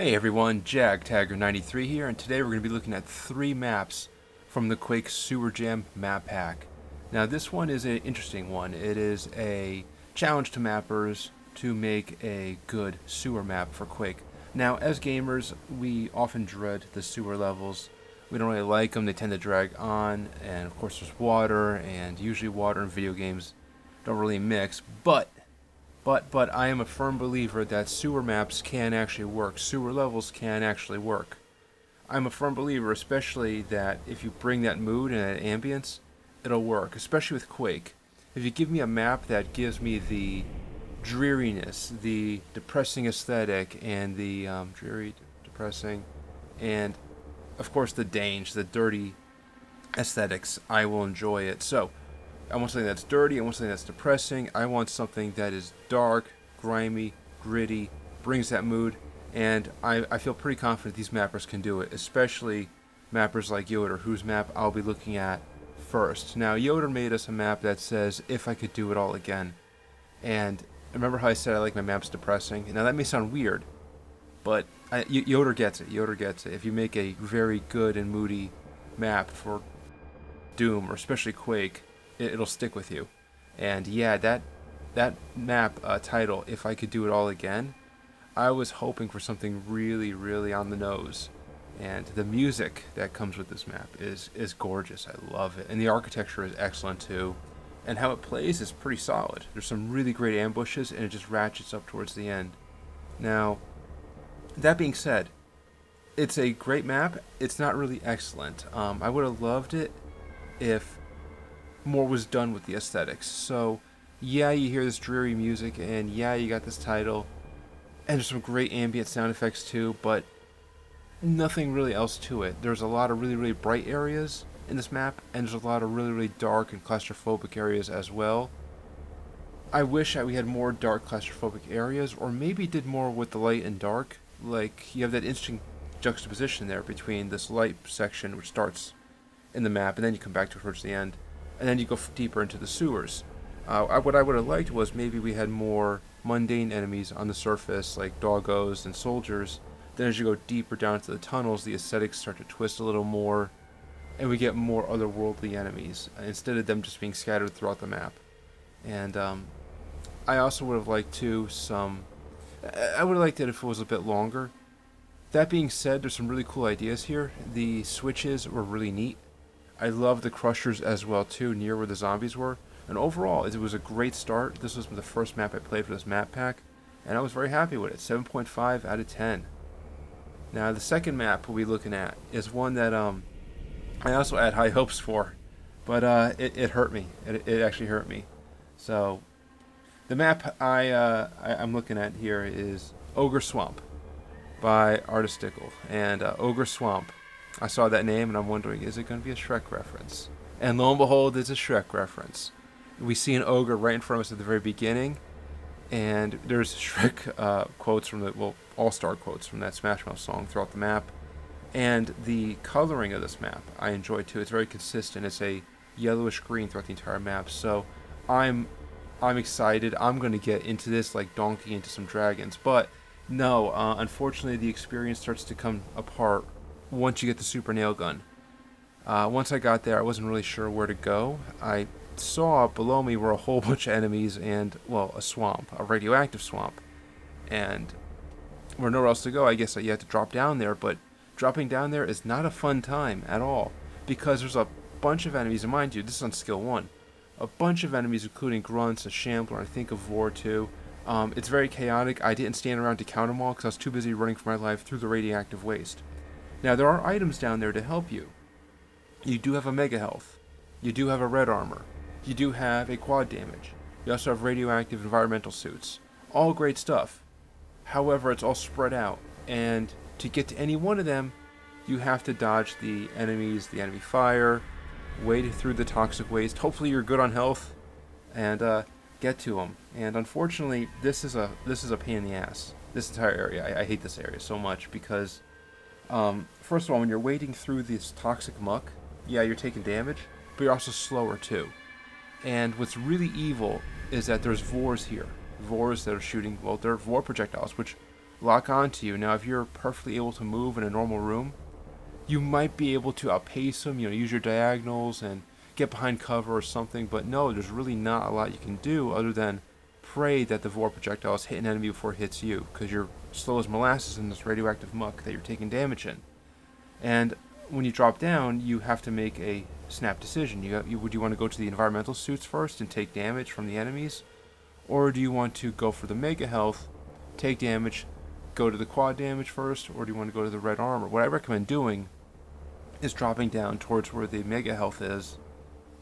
Hey everyone, Jag Taggart 93 here, and today we're going to be looking at 3 maps from the Quake Sewer Jam map pack. Now this one is an interesting one. It is a challenge to mappers to make a good sewer map for Quake. Now as gamers, we often dread the sewer levels. We don't really like them, they tend to drag on, and of course there's water, and usually water and video games don't really mix, but I am a firm believer that sewer maps can actually work. Sewer levels can actually work. I'm a firm believer, especially that if you bring that mood and that ambience, it'll work, especially with Quake. If you give me a map that gives me the dreariness, the depressing aesthetic, and the dreary, depressing, and of course the danger, the dirty aesthetics, I will enjoy it. So, I want something that's dirty, I want something that's depressing, I want something that is dark, grimy, gritty, brings that mood, and I feel pretty confident these mappers can do it, especially mappers like Yoder, whose map I'll be looking at first. Now, Yoder made us a map that says, if I could do it all again, and remember how I said I like my maps depressing? Now that may sound weird, but Yoder gets it, Yoder gets it. If you make a very good and moody map for Doom, or especially Quake, it'll stick with you. And yeah, that map title, if I could do it all again, I was hoping for something really, really on the nose. And the music that comes with this map is gorgeous. I love it. And the architecture is excellent too. And how it plays is pretty solid. There's some really great ambushes, and it just ratchets up towards the end. Now, that being said, it's a great map. It's not really excellent. I would have loved it if more was done with the aesthetics. So yeah, you hear this dreary music, and yeah, you got this title, and there's some great ambient sound effects too, but nothing really else to it. There's a lot of really, really bright areas in this map, and there's a lot of really, really dark and claustrophobic areas as well. I wish that we had more dark claustrophobic areas, or maybe did more with the light and dark. Like, you have that interesting juxtaposition there between this light section, which starts in the map, and then you come back to it towards the end, and then you go deeper into the sewers. What I would have liked was maybe we had more mundane enemies on the surface, like doggos and soldiers. Then as you go deeper down into the tunnels, the aesthetics start to twist a little more, and we get more otherworldly enemies, instead of them just being scattered throughout the map. And I also would have liked I would have liked it if it was a bit longer. That being said, there's some really cool ideas here. The switches were really neat. I love the crushers as well too, near where the zombies were. And overall, it was a great start. This was the first map I played for this map pack, and I was very happy with it. 7.5 out of 10. Now the second map we'll be looking at is one that I also had high hopes for, but it hurt me. It actually hurt me. So the map I'm looking at here is Ogre Swamp by Artistical, and Ogre Swamp, I saw that name and I'm wondering, is it going to be a Shrek reference? And lo and behold, it's a Shrek reference. We see an ogre right in front of us at the very beginning, and there's Shrek quotes from all-star quotes from that Smash Mouth song throughout the map. And the coloring of this map I enjoy too. It's very consistent. It's a yellowish green throughout the entire map. So I'm excited. I'm going to get into this like Donkey into some dragons. But no, unfortunately the experience starts to come apart once you get the super nail gun. Once I got there, I wasn't really sure where to go. I saw below me were a whole bunch of enemies and, well, a swamp, a radioactive swamp. And where nowhere else to go, I guess you had to drop down there, but dropping down there is not a fun time at all, because there's a bunch of enemies, and mind you, this is on skill 1. A bunch of enemies, including grunts, a shambler, I think a vor too. It's very chaotic. I didn't stand around to count them all because I was too busy running for my life through the radioactive waste. Now, there are items down there to help you. You do have a mega health. You do have a red armor. You do have a quad damage. You also have radioactive environmental suits. All great stuff. However, it's all spread out. And to get to any one of them, you have to dodge the enemies, the enemy fire, wade through the toxic waste. Hopefully you're good on health, and get to them. And unfortunately, this is a pain in the ass. This entire area. I hate this area so much because first of all, when you're wading through this toxic muck, yeah, you're taking damage, but you're also slower too. And what's really evil is that there's Vors here. Vors that are shooting, well, they're Vor projectiles, which lock onto you. Now, if you're perfectly able to move in a normal room, you might be able to outpace them, use your diagonals and get behind cover or something, but no, there's really not a lot you can do other than pray that the Vor projectiles hit an enemy before it hits you, because you're slow as molasses in this radioactive muck that you're taking damage in. And when you drop down, you have to make a snap decision. Would you want to go to the environmental suits first and take damage from the enemies? Or do you want to go for the mega health, take damage, go to the quad damage first, or do you want to go to the red armor? What I recommend doing is dropping down towards where the mega health is,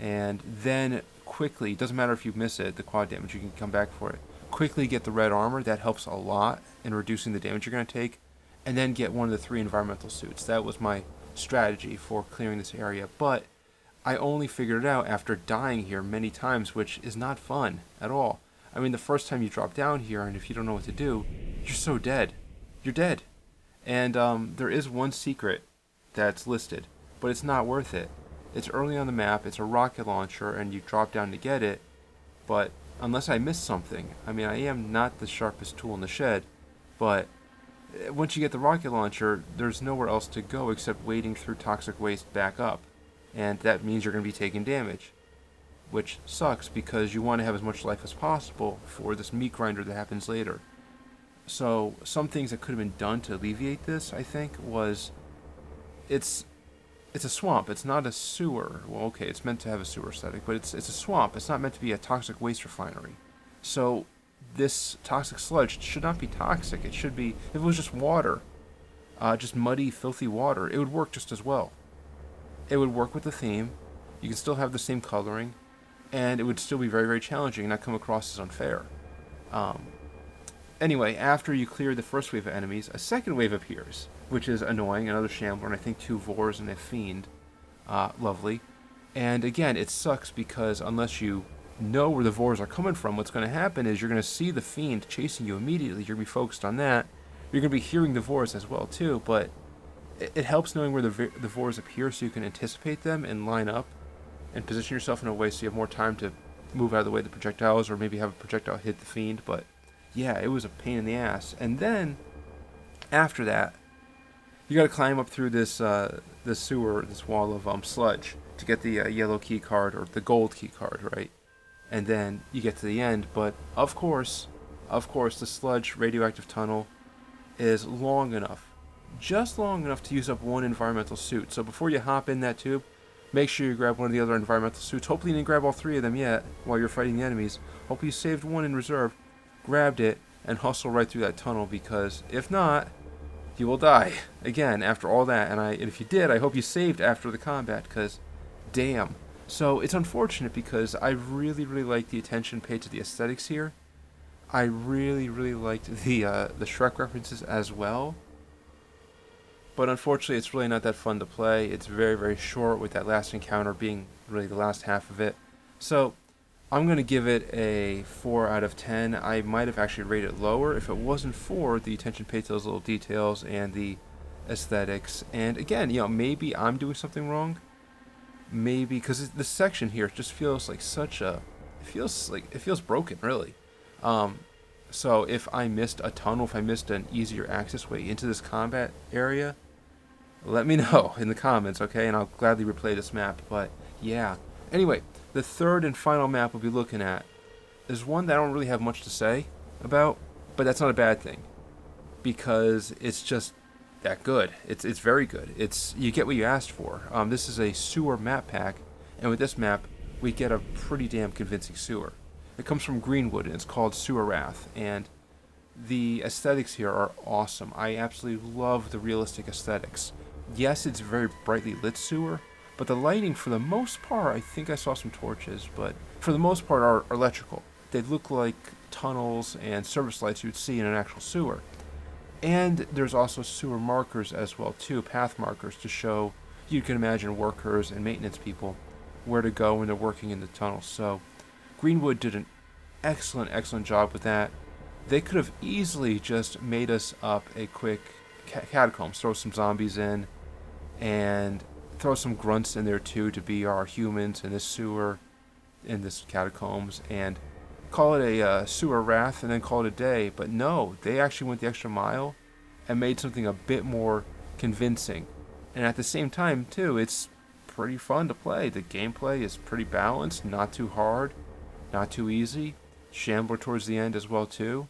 and then quickly, it doesn't matter if you miss it, the quad damage, you can come back for it. Quickly get the red armor, that helps a lot in reducing the damage you're going to take, and then get one of the 3 environmental suits. That was my strategy for clearing this area, but I only figured it out after dying here many times, which is not fun at all. I mean, the first time you drop down here, and if you don't know what to do, you're so dead. You're dead. And there is one secret that's listed, but it's not worth it. It's early on the map, it's a rocket launcher, and you drop down to get it, but unless I miss something, I mean, I am not the sharpest tool in the shed, but once you get the rocket launcher, there's nowhere else to go except wading through toxic waste back up, and that means you're going to be taking damage, which sucks because you want to have as much life as possible for this meat grinder that happens later. So some things that could have been done to alleviate this, I think, was it's a swamp. It's not a sewer. Well, okay, it's meant to have a sewer aesthetic, but it's a swamp. It's not meant to be a toxic waste refinery. So this toxic sludge should not be toxic. It should be, if it was just water, just muddy, filthy water, it would work just as well. It would work with the theme. You can still have the same coloring, and it would still be very, very challenging and not come across as unfair. Anyway, after you clear the first wave of enemies, a second wave appears, which is annoying, another Shambler, and I think 2 Vors and a Fiend. Lovely. And again, it sucks because unless you know where the Vors are coming from, what's going to happen is you're going to see the Fiend chasing you immediately. You're going to be focused on that. You're going to be hearing the Vors as well, too, but it helps knowing where the Vors appear so you can anticipate them and line up and position yourself in a way so you have more time to move out of the way of the projectiles or maybe have a projectile hit the Fiend, but yeah, it was a pain in the ass. And then, after that, you got to climb up through this sewer, this wall of sludge, to get the yellow key card or the gold key card, right? And then you get to the end. But of course, the sludge radioactive tunnel is long enough, just long enough to use up 1 environmental suit. So before you hop in that tube, make sure you grab one of the other environmental suits. Hopefully you didn't grab all 3 of them yet while you're fighting the enemies. Hopefully you saved 1 in reserve, grabbed it, and hustle right through that tunnel, because if not, you will die again after all that. And if you did, I hope you saved after the combat, because damn. So it's unfortunate because I really, really like the attention paid to the aesthetics here. I really, really liked the Shrek references as well. But unfortunately, it's really not that fun to play. It's very, very short, with that last encounter being really the last half of it. So I'm going to give it a 4 out of 10. I might have actually rated it lower if it wasn't for the attention paid to those little details and the aesthetics. And again, maybe I'm doing something wrong. Maybe, because this section here just feels like it feels broken, really. So if I missed a tunnel, if I missed an easier access way into this combat area, let me know in the comments, okay? And I'll gladly replay this map, but yeah. Anyway, the third and final map we'll be looking at is one that I don't really have much to say about, but that's not a bad thing, because it's just that good. It's very good. You get what you asked for. This is a sewer map pack, and with this map, we get a pretty damn convincing sewer. It comes from Greenwood, and it's called Sewer Wrath, and the aesthetics here are awesome. I absolutely love the realistic aesthetics. Yes, it's very brightly lit sewer, but the lighting, for the most part, I think I saw some torches, but for the most part are electrical. They look like tunnels and service lights you'd see in an actual sewer. And there's also sewer markers as well too, path markers, to show, you can imagine, workers and maintenance people where to go when they're working in the tunnels. So Greenwood did an excellent, excellent job with that. They could have easily just made us up a quick catacombs, throw some zombies in, and throw some grunts in there too to be our humans in this sewer, in this catacombs, and call it a sewer wrath and then call it a day. But no, they actually went the extra mile and made something a bit more convincing. And at the same time, too, it's pretty fun to play. The gameplay is pretty balanced, not too hard, not too easy. Shambler towards the end as well, too.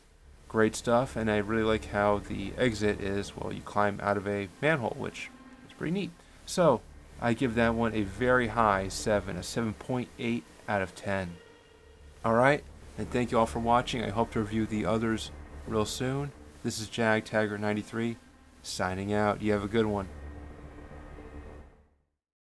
Great stuff, and I really like how the exit is, well, you climb out of a manhole, which is pretty neat. So, I give that one a very high 7, a 7.8 out of 10. Alright, and thank you all for watching. I hope to review the others real soon. This is Jag Taggart 93, signing out. You have a good one.